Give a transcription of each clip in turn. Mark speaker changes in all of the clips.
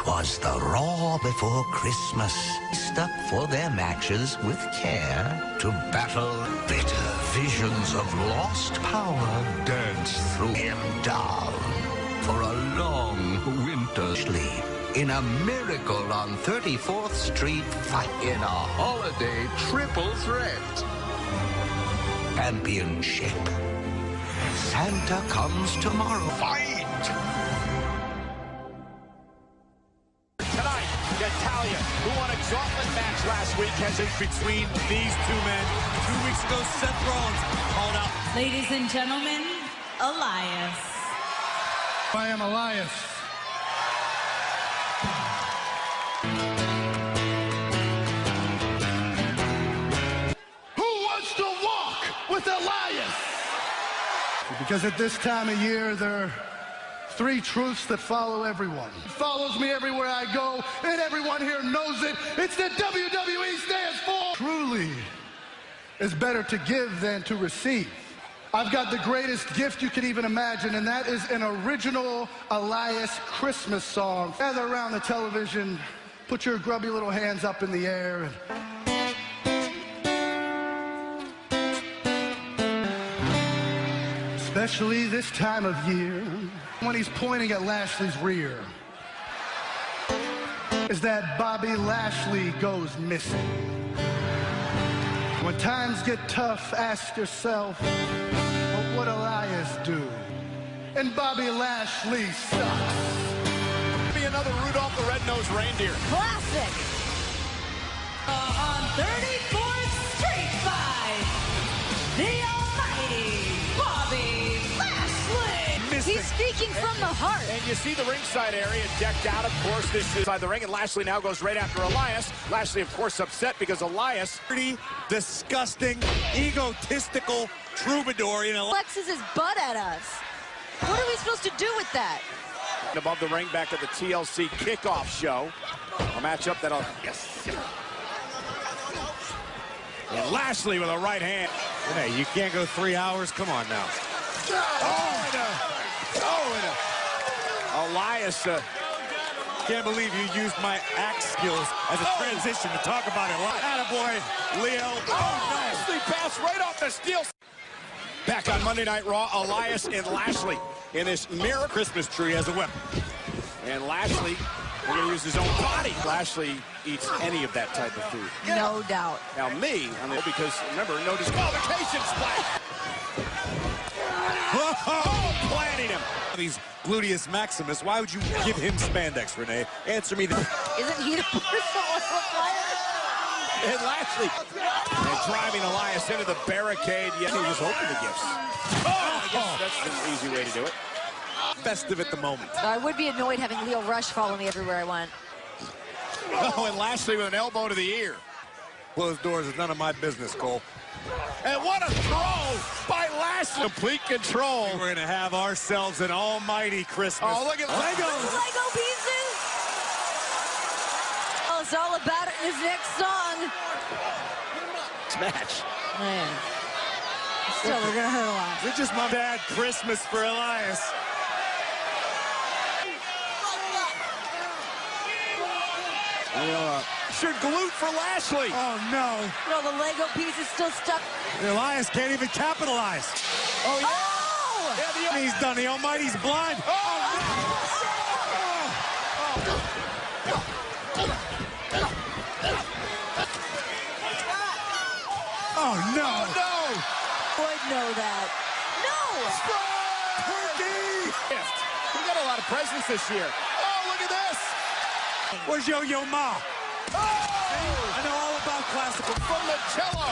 Speaker 1: 'Twas the Raw before Christmas, stuck for their matches with care to battle bitter visions of lost power dance through him down for a long winter sleep. In a miracle on 34th Street fight in a holiday triple threat championship. Santa comes tomorrow. Fight!
Speaker 2: Tonight, Natalia, who won a gauntlet match last week, has it between these two men. 2 weeks ago, Seth Rollins called out.
Speaker 3: Ladies and gentlemen, Elias.
Speaker 4: I am Elias. Who wants to walk with Elias? Because at this time of year, there are three truths that follow everyone. It follows me everywhere I go, and everyone here knows it. It's that WWE stands for. Truly is better to give than to receive. I've got the greatest gift you could even imagine, and that is an original Elias Christmas song. Gather around the television, put your grubby little hands up in the air. Especially this time of year, when he's pointing at Lashley's rear, is that Bobby Lashley goes missing. When times get tough, ask yourself, what would Elias do? And Bobby Lashley sucks.
Speaker 2: Be another Rudolph the Red-Nosed Reindeer.
Speaker 3: Classic. On 34th Street Fight, the almighty Bobby Lashley.
Speaker 5: He's speaking from the heart.
Speaker 2: And you see the ringside area decked out, of course, this is inside the ring, and Lashley now goes right after Elias. Lashley, of course, upset because Elias, pretty disgusting, egotistical troubadour. You know,
Speaker 5: Flexes his butt at us. What are we supposed to do with that?
Speaker 2: above the ring back at the TLC kickoff show. A matchup that'll... And Lashley with a right hand.
Speaker 6: Hey, you can't go 3 hours. Come on now.
Speaker 2: Elias.
Speaker 6: Can't believe you used my axe skills as a transition to talk about it. Attaboy, Leo.
Speaker 2: Lashley passed right off the steel. Back on Monday Night Raw, Elias and Lashley in this mirror Christmas tree as a weapon. And Lashley, we're going to use his own body. Lashley eats any of that type of food.
Speaker 5: No doubt.
Speaker 2: Now me, because remember, no disqualification splash. Oh, planting him.
Speaker 6: He's gluteus maximus. Why would you give him spandex, Renee? Answer me.
Speaker 5: Isn't he the personal player?
Speaker 2: And Lashley and driving Elias into the barricade. Yeah, he just opened the gifts. I guess that's an easy way to do it.
Speaker 6: Festive at the moment.
Speaker 5: I would be annoyed having Leo Rush follow me everywhere I went.
Speaker 2: Oh, and Lashley with an elbow to the ear.
Speaker 6: Closed doors is none of my business, Cole.
Speaker 2: And what a throw by Lashley. Complete control.
Speaker 6: We're going to have ourselves an almighty Christmas.
Speaker 2: Oh, look at Legos.
Speaker 5: Lego pieces. Oh, it's all about it in his next song.
Speaker 2: Match.
Speaker 5: Man. Still, we're going to hurt a lot.
Speaker 6: It's just my bad Christmas for Elias.
Speaker 2: Should glute for Lashley.
Speaker 6: Oh, no.
Speaker 5: Well, the Lego piece is still stuck.
Speaker 6: Elias can't even capitalize.
Speaker 2: Oh, yeah.
Speaker 5: Oh!
Speaker 2: Yeah,
Speaker 6: He's done. The almighty's blind. Oh, no.
Speaker 2: Oh, no.
Speaker 5: Would know that. No!
Speaker 2: Turkey. We got a lot of presents this year. Oh, look at this.
Speaker 6: Where's Yo-Yo Ma?
Speaker 2: Oh!
Speaker 6: I know all about classical.
Speaker 2: From the cello.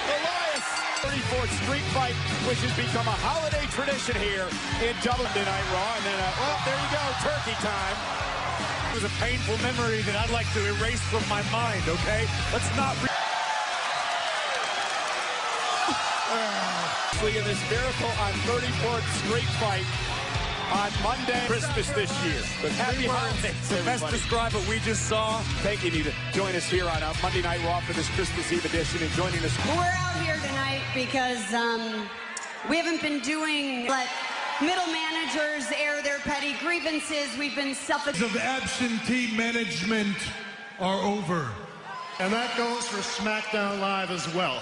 Speaker 2: Elias. 34th Street Fight, which has become a holiday tradition here in Monday Night Raw. And then, well, there you go, turkey time.
Speaker 6: It was a painful memory that I'd like to erase from my mind, okay? Let's not...
Speaker 2: In this miracle on 34th Street Fight on Monday, Christmas this year. But happy holidays,
Speaker 6: Best describe what we just saw.
Speaker 2: Thanking you to join us here on Monday Night Raw for this Christmas Eve edition and joining us.
Speaker 7: We're out here tonight because we haven't been doing, but
Speaker 3: Middle managers air their petty grievances. We've been suffocated.
Speaker 7: Of absentee management are over.
Speaker 4: And that goes for SmackDown Live as well.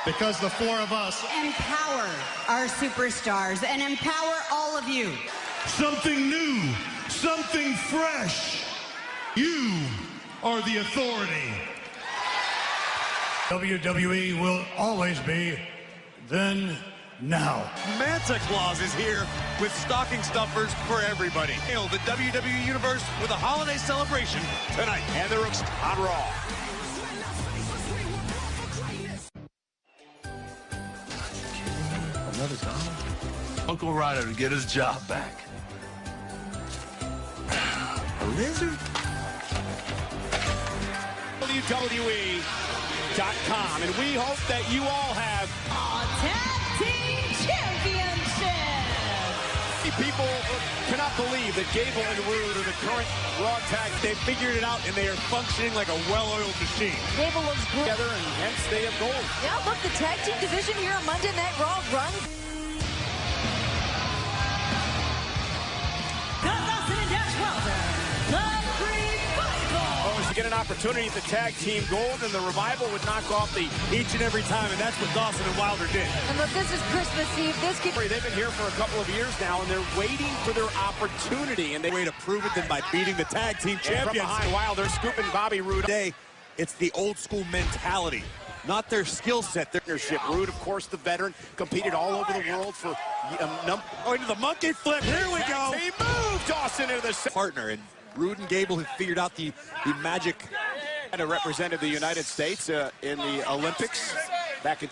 Speaker 4: Because the four of us
Speaker 3: Empower our superstars and empower all of you.
Speaker 7: Something new, something fresh. You are the authority. WWE will always be then, now.
Speaker 6: Manta Claus is here with stocking stuffers for everybody. Hail the WWE Universe with a holiday celebration tonight.
Speaker 2: And the Rooks on Raw.
Speaker 1: Another time. Uncle Ryder to get his job back. A lizard?
Speaker 2: WWE.com, and we hope that you all have
Speaker 3: Tag Team Championship.
Speaker 2: people cannot believe that Gable and Rude are the current Raw tag.
Speaker 6: They figured it out, and they are functioning like a well-oiled machine.
Speaker 5: Gable looks great.
Speaker 2: Together, and hence they have gold.
Speaker 5: Yeah, look, the tag team division here on Monday Night Raw runs.
Speaker 2: To get an opportunity at the tag team gold, and the Revival would knock off the
Speaker 6: Each and every time, and that's what Dawson and Wilder did.
Speaker 5: And look, this is Christmas Eve. This could...
Speaker 2: They've been here for a couple of years now, and they're waiting for their opportunity. And they
Speaker 6: Way to prove it than by beating the tag team champions.
Speaker 2: from behind Wilder, scooping Bobby Roode.
Speaker 6: Today, it's the old school mentality, not their skill set. Their
Speaker 2: Roode, of course, the veteran, competed all over the world for
Speaker 6: into the monkey flip. Here we go.
Speaker 2: He moved Dawson into the
Speaker 6: Partner, and Roode and Gable have figured out the magic.
Speaker 2: and represented the United States in the Olympics back in.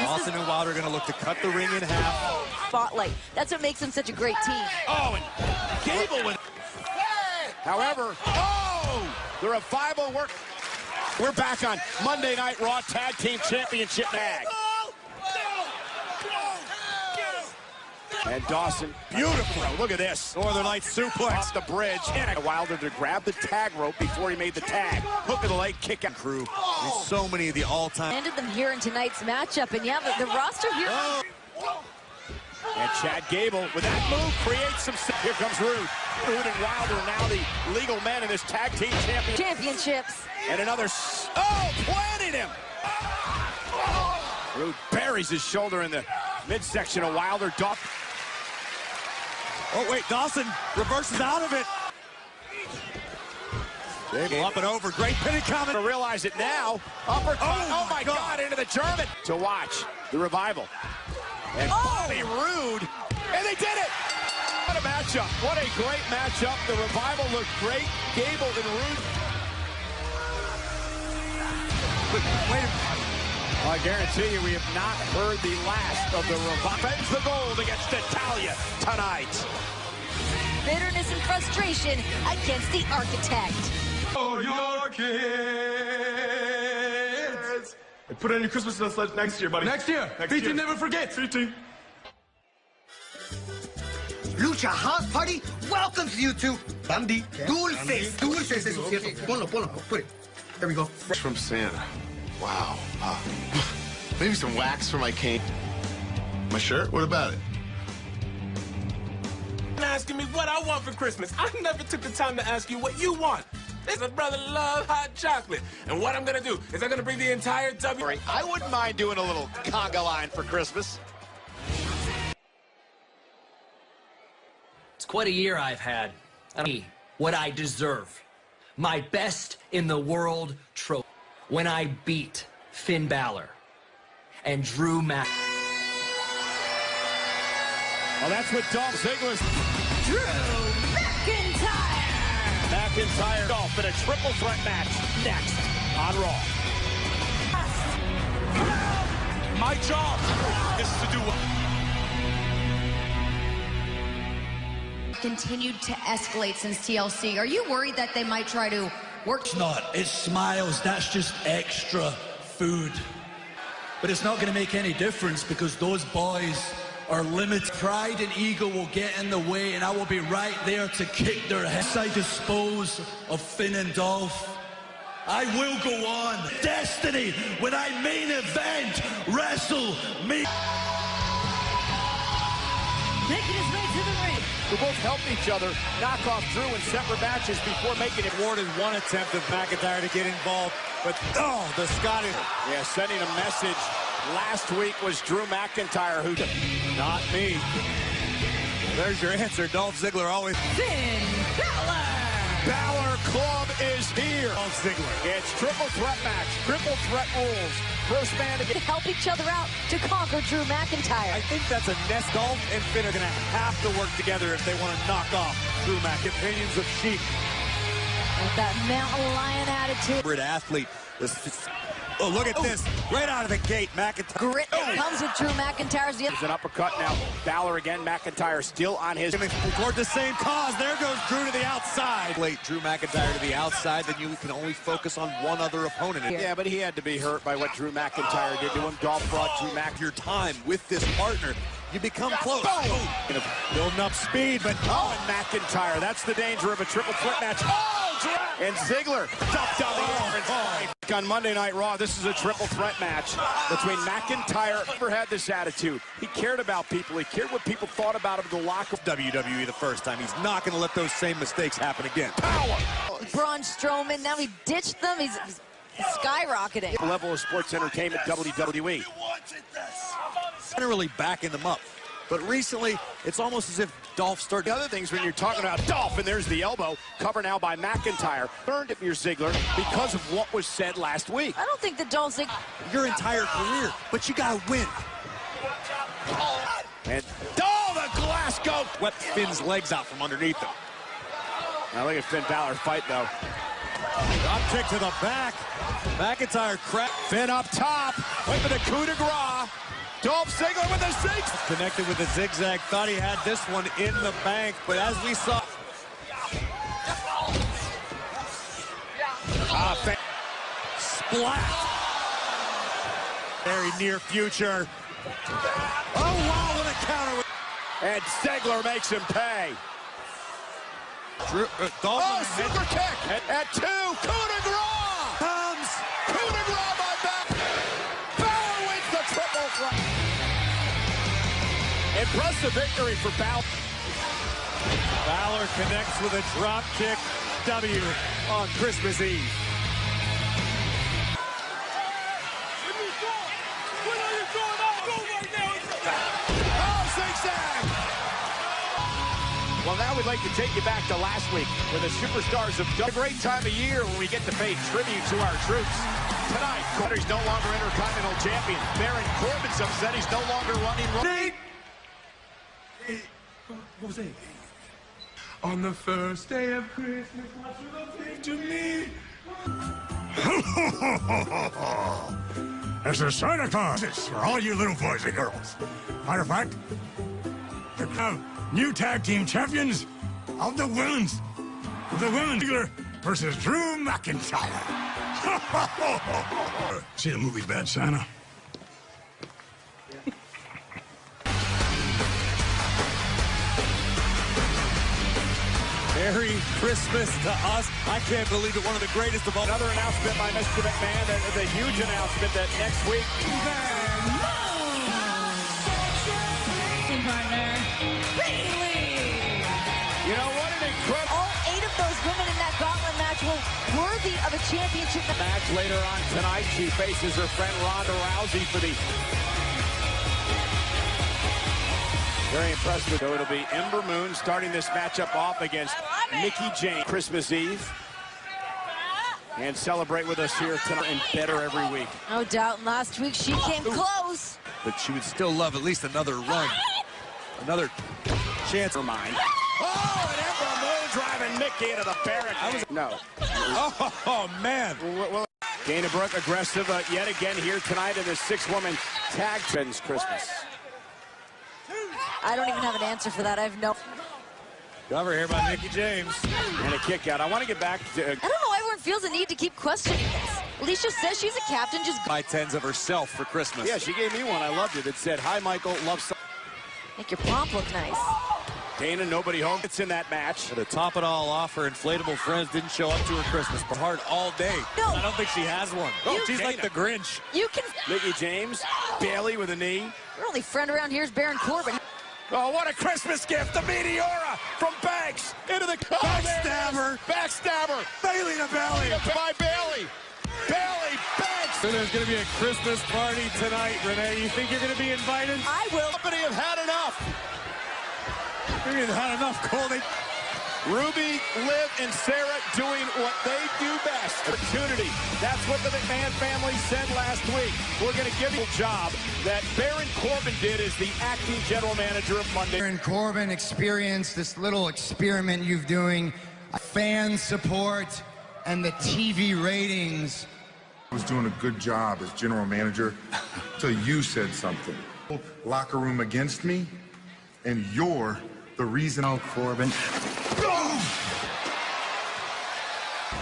Speaker 6: Dawson and Wilder are going to look to cut the ring in half.
Speaker 5: Spotlight. That's what makes them such a great team.
Speaker 2: Oh, and Gable went. However, the Revival work. We're back on Monday Night Raw Tag Team Championship tag. And Dawson, beautiful. Look at this.
Speaker 6: Northern Lights suplex.
Speaker 2: Off the bridge. And Wilder to grab the tag rope before he made the tag. Hook of the leg, kick out.
Speaker 6: Crew. There's so many of the all-time.
Speaker 5: Landed them here in tonight's matchup. And yeah, the roster here.
Speaker 2: And Chad Gable, with that move, creates some... Here comes Roode. Roode and Wilder are now the legal men in this tag team
Speaker 5: Championships.
Speaker 2: And another... planted him! Roode buries his shoulder in the midsection of Wilder.
Speaker 6: Oh, wait, Dawson reverses out of it. Gable up and over. Great pinning comment.
Speaker 2: To realize it now. Uppercut. Oh my God, into the German. To watch the Revival. And Bobby Roode. And they did it. What a matchup. What a great matchup. The Revival looked great. Gable and Roode.
Speaker 6: Wait a minute.
Speaker 2: I guarantee you we have not heard the last of the Revival. Defends the gold against Natalia tonight.
Speaker 5: Bitterness and frustration against the Architect.
Speaker 7: Oh, your kids.
Speaker 8: Put it on your Christmas list next year, buddy.
Speaker 7: Next year. PT never forgets.
Speaker 8: PT.
Speaker 9: Lucha House Party welcomes you to
Speaker 8: Bandy.
Speaker 9: Dulces. Dulces, eso es cierto. Ponlo, put it. There we go.
Speaker 8: From Santa. Wow. Maybe some wax for my cane. My shirt? What about it?
Speaker 10: Asking me what I want for Christmas. I never took the time to ask you what you want. This brother loves hot chocolate. And what I'm gonna do is I'm gonna bring the entire
Speaker 2: I wouldn't mind doing a little conga line for Christmas.
Speaker 11: It's quite a year I've had. What I deserve. My best in the world trophy. When I beat Finn Balor and Drew Mac.
Speaker 2: Well, that's what Dolph Ziggler's...
Speaker 3: Drew McIntyre.
Speaker 2: McIntyre Dolph in a triple threat match next on Raw.
Speaker 6: My job is to do what?
Speaker 3: Continued to escalate since TLC. Are you worried that they might try to work?
Speaker 7: It's not. It's smiles. That's just extra food. But it's not going to make any difference because those boys are limited. Pride and ego will get in the way, and I will be right there to kick their heads. I dispose of Finn and Dolph. I will go on. Destiny, when I main event, wrestle me.
Speaker 5: making his way to the ring.
Speaker 2: Who both helped each other knock off Drew in separate matches before making it.
Speaker 6: Warded one attempt of McIntyre to get involved, but the Scottish.
Speaker 2: Yeah, sending a message. Last week was Drew McIntyre who...
Speaker 6: Not me. There's your answer. Dolph Ziggler always.
Speaker 5: Finn Balor.
Speaker 2: Balor Club is here.
Speaker 6: Dolph Ziggler.
Speaker 2: It's triple threat match. Triple threat rules. First man to
Speaker 5: To help each other out to conquer Drew McIntyre.
Speaker 6: I think that's a nest. Dolph and Finn are going to have to work together if they want to knock off Drew Mac. Opinions of sheep.
Speaker 5: With that mountain lion attitude.
Speaker 6: Great athlete. Oh, look at this. Right out of the gate, McIntyre.
Speaker 5: Grit that comes with Drew McIntyre's.
Speaker 2: There's an uppercut now. Balor again. McIntyre still on his...
Speaker 6: Toward the same cause. There goes Drew to the outside. Late Drew McIntyre to the outside, then you can only focus on one other opponent.
Speaker 2: Yeah, but he had to be hurt by what Drew McIntyre did to him. Dolph brought Drew McIntyre.
Speaker 6: Your time with this partner, you become close. Building up speed, but
Speaker 2: and McIntyre. That's the danger of a triple threat match. And Ziggler ducked down the on Monday Night Raw. This is a triple threat match between McIntyre. Never had this attitude. He cared about people. He cared what people thought about him. The lock of
Speaker 6: WWE the first time. He's not going to let those same mistakes happen again.
Speaker 2: Power.
Speaker 5: Braun Strowman. Now he ditched them. He's skyrocketing.
Speaker 2: The level of sports entertainment WWE.
Speaker 6: Generally backing them up. But recently, it's almost as if Dolph started.
Speaker 2: The other things when you're talking about Dolph, and there's the elbow, cover now by McIntyre. Earned it, your Ziggler, because of what was said last week.
Speaker 5: I don't think that Dolph Ziggler...
Speaker 6: Your entire career, but you got to win.
Speaker 2: And the glass go.
Speaker 6: Swept Finn's legs out from underneath him.
Speaker 2: Now look at Finn Balor fight, though.
Speaker 6: Drop kick to the back. McIntyre cracked.
Speaker 2: Finn up top. Wait for the coup de grace. Dolph Ziggler with the six.
Speaker 6: Connected with the zigzag. Thought he had this one in the bank, but as we saw... Splat. Very near future. Oh, wow, what a counter.
Speaker 2: And Ziggler makes him pay. Super kick at 2. Coup de grace.
Speaker 6: Comes.
Speaker 2: Coup de grace by Balor wins the triple threat. Impressive victory for Balor.
Speaker 6: Balor connects with a drop kick. W on Christmas Eve.
Speaker 2: Zigzag! Well, now we'd like to take you back to last week where the superstars have done a great time of year when we get to pay tribute to our troops. Tonight, Carter's no longer Intercontinental Champion. Baron Corbin's upset he's no longer running.
Speaker 10: What was it? On the first day of Christmas, what you looking to me?
Speaker 12: This is Santa Claus. It's for all you little boys and girls. Matter of fact, we have new tag team champions of the women's. Ziggler versus Drew McIntyre. See the movie Bad Santa?
Speaker 6: Merry Christmas to us. I can't believe it. One of the greatest of all.
Speaker 2: Another announcement by Mr. McMahon. The huge announcement that next week.
Speaker 5: partner, Bayley.
Speaker 2: You know what an incredible.
Speaker 5: All 8 of those women in that gauntlet match were worthy of a championship
Speaker 2: match. Later on tonight, she faces her friend Ronda Rousey for the. Very impressive. So it'll be Ember Moon starting this matchup off against Mickie James. Christmas Eve. And celebrate with us here tonight and better every week.
Speaker 5: No doubt. And last week she came close.
Speaker 6: But she would still love at least another run. Another chance.
Speaker 2: Her mind. Oh, and Ember Moon driving Mickie into the barricade. No.
Speaker 6: Oh, man.
Speaker 2: Well, Dana Brooke aggressive yet again here tonight in the 6-woman tag trends Christmas.
Speaker 5: I don't even have an answer for that. I have no...
Speaker 6: Cover here by Mickie James.
Speaker 2: And a kick out. I want to get back to...
Speaker 5: I don't know. Everyone feels the need to keep questioning this. Alicia says she's a captain. Just
Speaker 6: buy 10s of herself for Christmas.
Speaker 2: Yeah, she gave me one. I loved it. It said, "Hi, Michael. Love some."
Speaker 5: Make your pomp look nice.
Speaker 2: Dana, nobody home. It's in that match.
Speaker 6: To top it all off, her inflatable friends didn't show up to her Christmas party all day.
Speaker 5: No.
Speaker 6: I don't think she has one. Oh, she's like the Grinch.
Speaker 5: You can...
Speaker 2: Mickie James, Bayley with a knee.
Speaker 5: Your only friend around here is Baron Corbin.
Speaker 2: Oh, what a Christmas gift. The Meteora from Banks into the...
Speaker 6: Backstabber.
Speaker 2: Backstabber.
Speaker 6: Bailey to Bailey.
Speaker 2: By Bailey. Bailey, Banks.
Speaker 13: There's going to be a Christmas party tonight, Renee. You think you're going to be invited?
Speaker 5: I will.
Speaker 2: Company have had enough.
Speaker 6: Maybe they've had enough, Cole.
Speaker 2: Ruby, Liv, and Sarah doing what they do best. Opportunity. That's what the McMahon family said last week. We're going to give you a job that Baron Corbin did as the acting general manager of Monday.
Speaker 14: Baron Corbin experienced this little experiment you're doing. Fan support and the TV ratings.
Speaker 15: I was doing a good job as general manager until you said something. Locker room against me, and you're the reason.
Speaker 14: Oh, Corbin.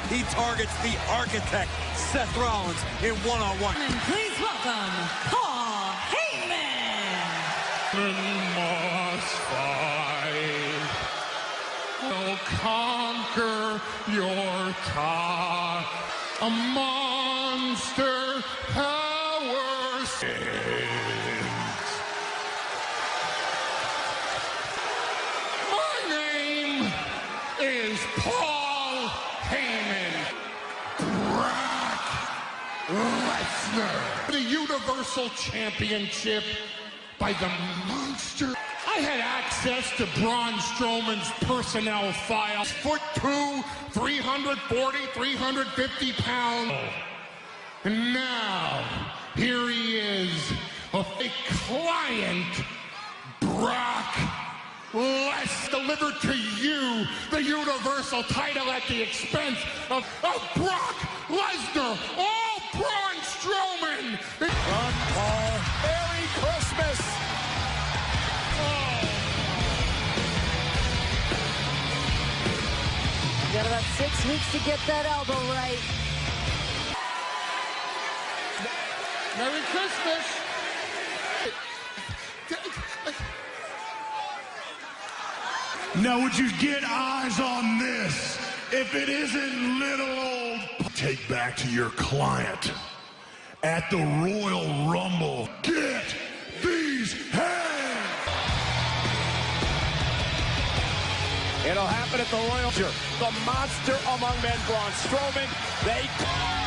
Speaker 6: He targets the architect, Seth Rollins, in one-on-one.
Speaker 16: Please welcome Paul Heyman.
Speaker 17: Must fight. Will conquer your car. A monster power sings. My name is Paul Heyman. Brock Lesnar. The Universal Championship by the Monster. I had access to Braun Strowman's personnel file. 6'2", 340, 350 pounds. And now, here he is, a client, Brock Lesnar, delivered to you the Universal title at the expense of Brock Lesnar. All Braun Strowman.
Speaker 2: Run, Paul. Merry Christmas.
Speaker 5: You got about 6 weeks to get that elbow right.
Speaker 17: Merry Christmas.
Speaker 12: Now would you get eyes on this? If it isn't little old... Take back to your client. At the Royal Rumble, get these hands!
Speaker 2: It'll happen at the Royal. The monster among men, Braun Strowman.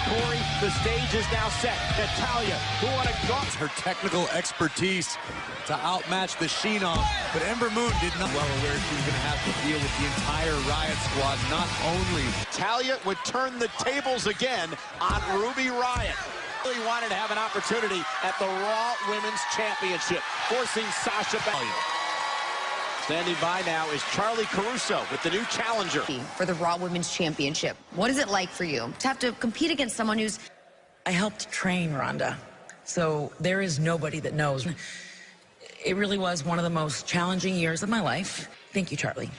Speaker 2: Corey, the stage is now set. Natalya, who won a gauntlet.
Speaker 6: Her technical expertise to outmatch the Sheenon, but Ember Moon did not. Well aware she was going to have to deal with the entire Riot Squad, not only.
Speaker 2: Natalya would turn the tables again on Ruby Riott. Really wanted to have an opportunity at the Raw Women's Championship, forcing Sasha Banks. Standing by now is Charlie Caruso with the new challenger.
Speaker 3: For the Raw Women's Championship, what is it like for you to have to compete against someone who's...
Speaker 18: I helped train Rhonda, so there is nobody that knows. It really was one of the most challenging years of my life. Thank you, Charlie.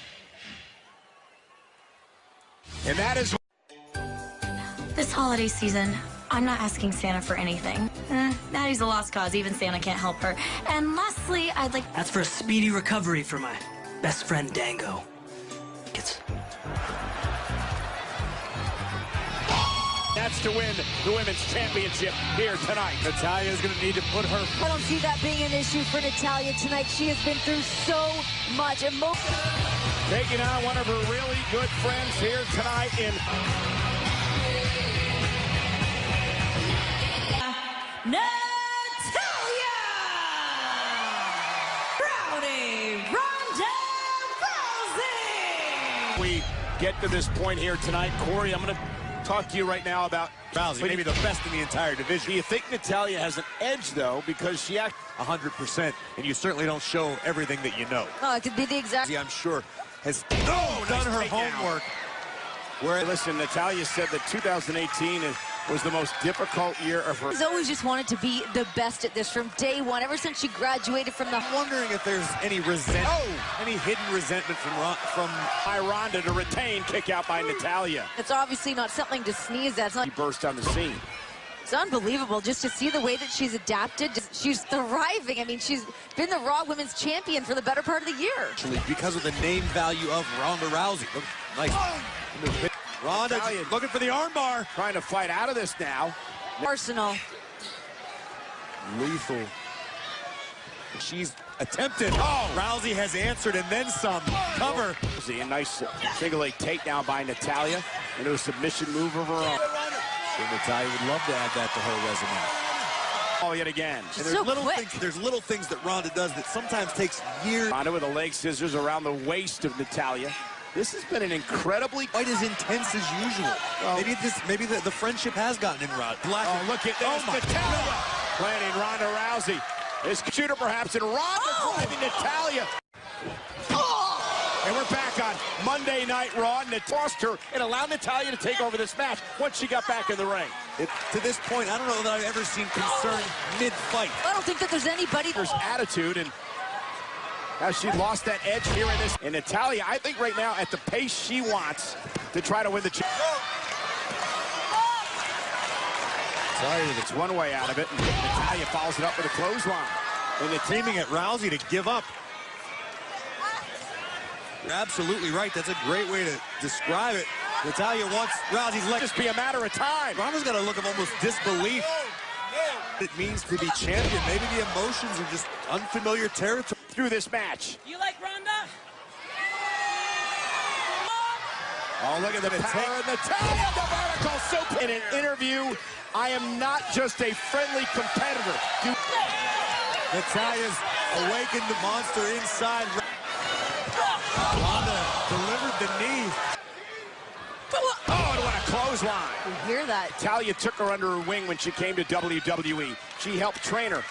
Speaker 2: And that is...
Speaker 19: This holiday season, I'm not asking Santa for anything. Maddie's a lost cause. Even Santa can't help her. And lastly, I'd like...
Speaker 11: That's for a speedy recovery for my best friend, Dango.
Speaker 2: That's to win the Women's Championship here tonight. Natalya's going to need to put her...
Speaker 5: I don't see that being an issue for Natalya tonight. She has been through so much emotion.
Speaker 2: Taking on one of her really good friends here tonight in...
Speaker 16: Natalya! Rowdy Ronda Rousey!
Speaker 2: We get to this point here tonight. Corey, I'm going to talk to you right now about
Speaker 6: Rousey, maybe the best in the entire division.
Speaker 2: Do you think Natalya has an edge, though, because she acts
Speaker 6: 100%, and you certainly don't show everything that you know.
Speaker 5: Oh, it could be the exact...
Speaker 6: I'm sure has done her homework.
Speaker 2: Where, listen, Natalya said that 2018 was the most difficult year of her.
Speaker 5: She's always just wanted to be the best at this from day one, ever since she graduated from the...
Speaker 6: I'm wondering if there's any any hidden resentment from
Speaker 2: Ronda to retain, kick out by Natalya.
Speaker 5: It's obviously not something to sneeze at. It's not...
Speaker 2: He burst on the scene.
Speaker 5: It's unbelievable just to see the way that she's adapted. She's thriving. I mean, she's been the Raw Women's Champion for the better part of the year.
Speaker 6: Actually, because of the name value of Ronda Rousey. Look, nice. Ronda looking for the armbar.
Speaker 2: Trying to fight out of this now.
Speaker 5: Arsenal.
Speaker 2: Lethal.
Speaker 6: She's attempted. Oh, Rousey has answered and then some. Cover.
Speaker 2: See a nice single leg takedown by Natalya into a submission move of her own.
Speaker 6: And Natalya would love to add that to her resume.
Speaker 2: Oh, yet again.
Speaker 5: And
Speaker 6: there's little things that Ronda does that sometimes takes years.
Speaker 2: Ronda with the leg scissors around the waist of Natalya. This has been an incredibly
Speaker 6: quite as intense as usual. Well, maybe the friendship has gotten in Ronda.
Speaker 2: Oh, look at this. Natalya planting Ronda Rousey. This shooter perhaps, and Ronda driving Natalya. And we're back on Monday Night Raw. And tossed her and allowed Natalya to take over this match once she got back in the ring.
Speaker 6: To this point, I don't know that I've ever seen concern mid-fight.
Speaker 5: I don't think that there's anybody.
Speaker 2: There's attitude, and now she lost that edge here in this. And Natalya, I think right now, at the pace she wants to try to win the championship. It's one way out of it, and Natalya follows it up with a clothesline.
Speaker 6: And the teaming at Rousey to give up. You're absolutely right. That's a great way to describe it. Natalya wants Rousey's leg.
Speaker 2: Just be a matter of time.
Speaker 6: Ronda's got a look of almost disbelief. It means to be champion. Maybe the emotions are just unfamiliar territory
Speaker 2: through this match.
Speaker 16: You like Ronda?
Speaker 2: Oh, look at the power of Natalya. The vertical super. In an interview, I am not just a friendly competitor.
Speaker 6: Natalya's awakened the monster inside. Ronda delivered the knee.
Speaker 2: Oh, and what a clothesline.
Speaker 5: You hear that?
Speaker 2: Natalya took her under her wing when she came to WWE. She helped train her.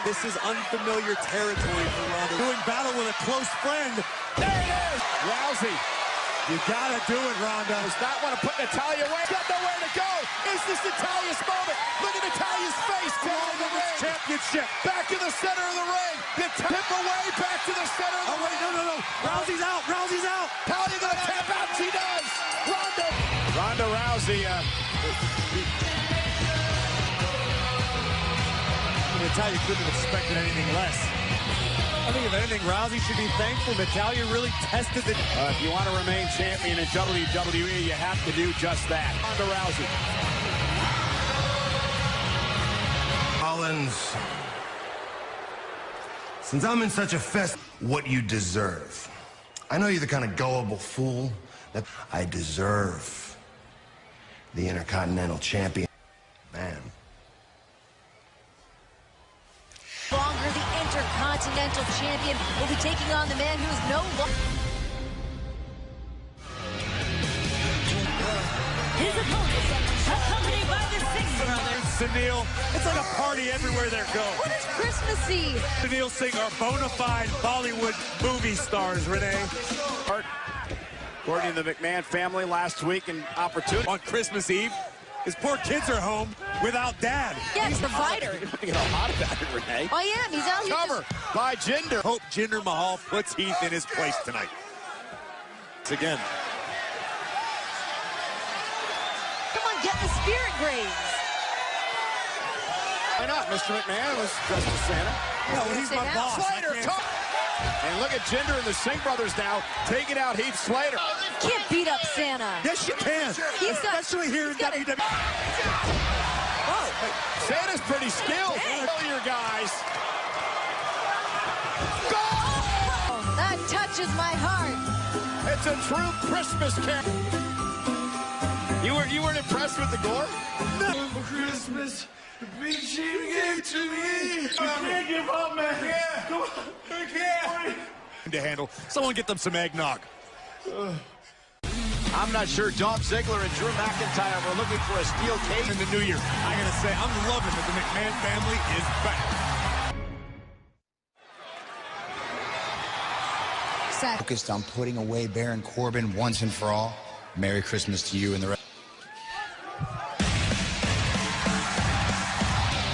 Speaker 6: This is unfamiliar territory for Ronda. Doing battle with a close friend.
Speaker 2: There it is. Rousey.
Speaker 6: You gotta do it, Ronda.
Speaker 2: Does not want to put Natalya away. Got nowhere to go. Is this Natalya's moment? Look at Natalya's face.
Speaker 6: Championship.
Speaker 2: Back in the center of the ring. Tip away. Back to the center of the ring.
Speaker 6: No. Rousey's out. Rousey's out.
Speaker 2: Natalya gonna tap out. She does. Ronda Rousey.
Speaker 6: Natalya couldn't have expected anything less. I think if anything, Rousey should be thankful. Natalya really tested the...
Speaker 2: If you want to remain champion in WWE, you have to do just that. Ronda Rousey.
Speaker 20: Collins, since I'm in such a fest, what you deserve. I know you're the kind of gullible fool that I deserve the Intercontinental Champion. Man.
Speaker 5: Longer, the Intercontinental Champion will be taking on the man who is no longer.
Speaker 16: His opponent, accompanied by the Singh brothers.
Speaker 6: Sunil, it's like a party everywhere they go.
Speaker 5: What is Christmassy?
Speaker 6: Sunil Singh are bona fide Bollywood movie stars, Renee.
Speaker 2: According to the McMahon family last week, an opportunity
Speaker 6: on Christmas Eve. His poor kids are home without dad.
Speaker 5: Yeah, he's the fighter.
Speaker 2: You're not hot about it, Renee.
Speaker 5: I am. He's out here.
Speaker 2: Cover by Jinder.
Speaker 6: Hope Jinder Mahal puts Heath in his place tonight. It's again.
Speaker 5: Come on, get the spirit graves.
Speaker 2: Why not? Mr. McMahon was dressed as Santa.
Speaker 6: No, he's my boss.
Speaker 2: Slater, and look at Jinder and the Singh brothers now taking out Heath Slater.
Speaker 5: Can't beat up Santa.
Speaker 6: Yes, you can. Especially here in WWE.
Speaker 2: Oh, Santa's pretty skilled. Your guys.
Speaker 5: Oh, that touches my heart.
Speaker 2: It's a true Christmas carol. You weren't impressed with the gore?
Speaker 17: No. For Christmas, the big sheep gave to me. I can't give up, man. Yeah. Come on. I can't.
Speaker 6: To handle. Someone get them some eggnog.
Speaker 2: I'm not sure Dolph Ziggler and Drew McIntyre were looking for a steel cage
Speaker 6: in the new year. I gotta say, I'm loving that the McMahon family is back.
Speaker 14: Focused on putting away Baron Corbin once and for all. Merry Christmas to you and the rest.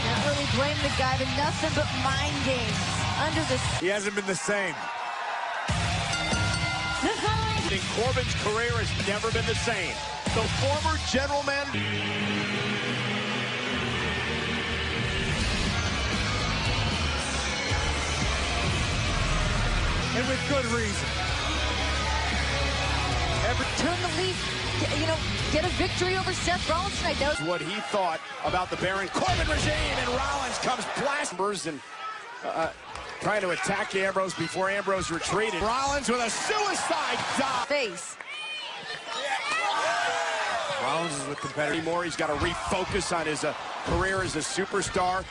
Speaker 5: Can't really blame the guy, but nothing but mind games.
Speaker 6: He hasn't been the same.
Speaker 2: Corbin's career has never been the same. The former general manager.
Speaker 6: And with good reason.
Speaker 5: Turn the leaf, get a victory over Seth Rollins tonight. That was
Speaker 2: what he thought about the Baron Corbin regime, and Rollins comes blasters and Trying to attack Ambrose before Ambrose retreated. Rollins with a suicide dive.
Speaker 5: Face.
Speaker 2: Rollins is the competitor anymore. He's got to refocus on his career as a superstar.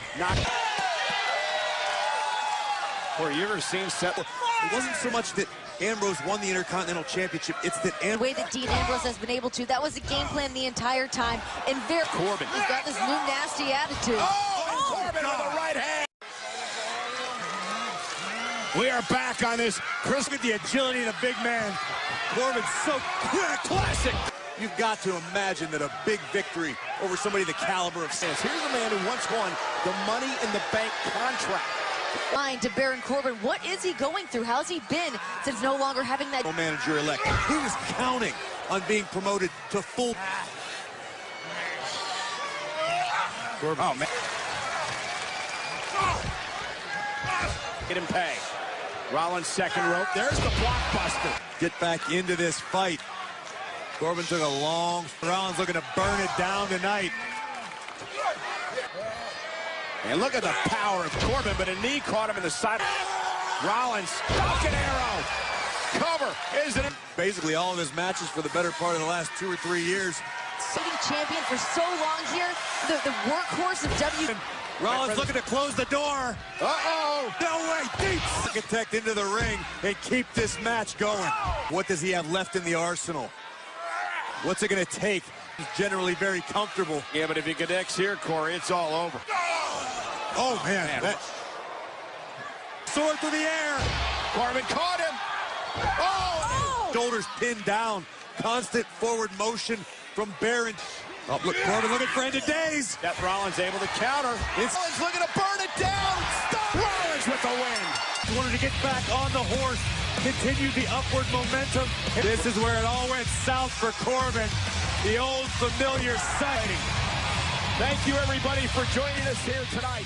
Speaker 2: Or you ever seen set?
Speaker 6: It wasn't so much that Ambrose won the Intercontinental Championship. It's that
Speaker 5: The way that Dean Ambrose has been able to. That was a game plan the entire time. And
Speaker 2: Corbin.
Speaker 5: He's got this new nasty attitude.
Speaker 2: Corbin with a right hand. We are back on this. Chris with the agility of the big man.
Speaker 6: Corbin's so
Speaker 2: classic.
Speaker 6: You've got to imagine that a big victory over somebody the caliber of Sans.
Speaker 2: Here's a man who once won the Money in the Bank contract.
Speaker 5: Line to Baron Corbin. What is he going through? How's he been since no longer having that
Speaker 6: manager-elect? He was counting on being promoted to full.
Speaker 2: Corbin. Oh, man. Get him pay. Rollins second rope. There's the blockbuster.
Speaker 6: Get back into this fight. Corbin took a long. Rollins looking to burn it down tonight.
Speaker 2: And look at the power of Corbin, but a knee caught him in the side. Rollins, Falcon Arrow. Cover, isn't it?
Speaker 6: Basically all of his matches for the better part of the last 2 or 3 years.
Speaker 5: sitting champion for so long here. The workhorse of W.
Speaker 6: Rollins looking to close the door.
Speaker 2: Uh-oh.
Speaker 6: No way. Deep. Architect into the ring and keep this match going. What does he have left in the arsenal? What's it going to take? He's generally very comfortable.
Speaker 2: Yeah, but if he connects here, Corey, it's all over.
Speaker 6: Oh, man. Sword through the air.
Speaker 2: Corbin caught him. Oh!
Speaker 6: Shoulders pinned down. Constant forward motion from Baron. Oh, look, Corbin looking for end of days.
Speaker 2: That Rollins able to counter. Rollins looking to burn it down. Stop. Rollins with the win.
Speaker 6: He wanted to get back on the horse, continue the upward momentum. This is where it all went south for Corbin. The old familiar sighting.
Speaker 2: Thank you, everybody, for joining us here tonight.